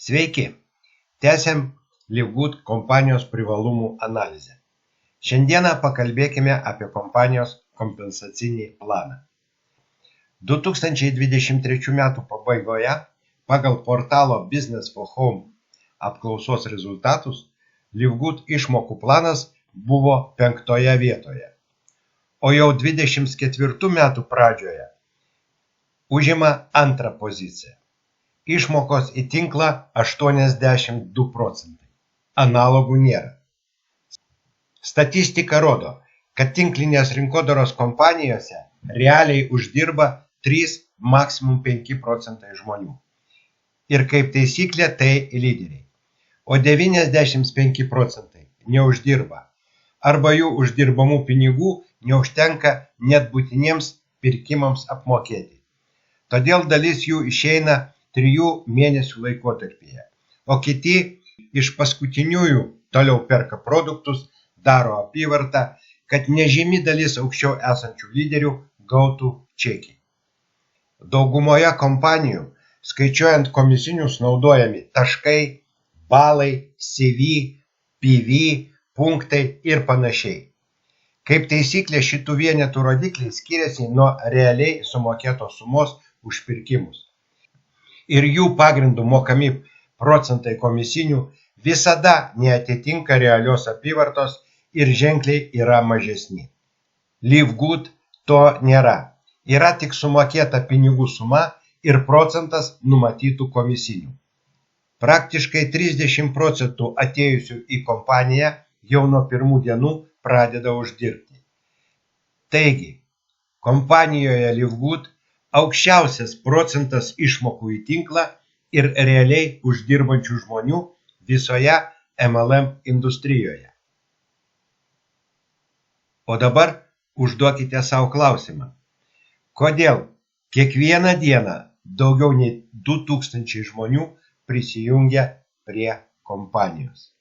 Sveiki, tęsiam Livgood kompanijos privalumų analizę. Šiandieną pakalbėkime apie kompanijos kompensacinį planą. 2023 m. pabaigoje pagal portalo Business for Home apklausos rezultatus Livgood išmokų planas buvo 5 vietoje, o jau 2024 m. pradžioje užima 2 poziciją. Išmokos į tinklą 82 procentai. Analogų nėra. Statistika rodo, kad tinklinės rinkodaros kompanijose realiai uždirba 3, maksimum 5 procentai žmonių. Ir kaip taisyklė tai lyderiai. O 95 procentai neuždirba. Arba jų uždirbamų pinigų neužtenka net būtiniems pirkimams apmokėti. Todėl dalis jų išeina 3 mėnesių laikotarpyje, o kiti iš paskutiniųjų toliau perka produktus, daro apyvartą, kad nežymi dalis aukščiau esančių lyderių gautų čekį. Daugumoje kompanijų, skaičiuojant komisinius, naudojami taškai, balai, CV, PV, punktai ir panašiai. Kaip taisyklė, šitų vienetų rodikliai skiriasi nuo realiai sumokėtos sumos už pirkimus. Ir jų pagrindų mokami procentai komisinių visada neatitinka realios apyvartos ir ženkliai yra mažesni. Livgood to nėra. Yra tik sumokėta pinigų suma ir procentas numatytų komisinių. Praktiškai 30 procentų atėjusių į kompaniją jau nuo pirmų dienų pradeda uždirbti. Taigi, kompanijoje Livgood aukščiausias procentas išmokų į tinklą ir realiai uždirbančių žmonių visoje MLM industrijoje. O dabar užduokite savo klausimą. Kodėl kiekvieną dieną daugiau nei 2000 žmonių prisijungia prie kompanijos?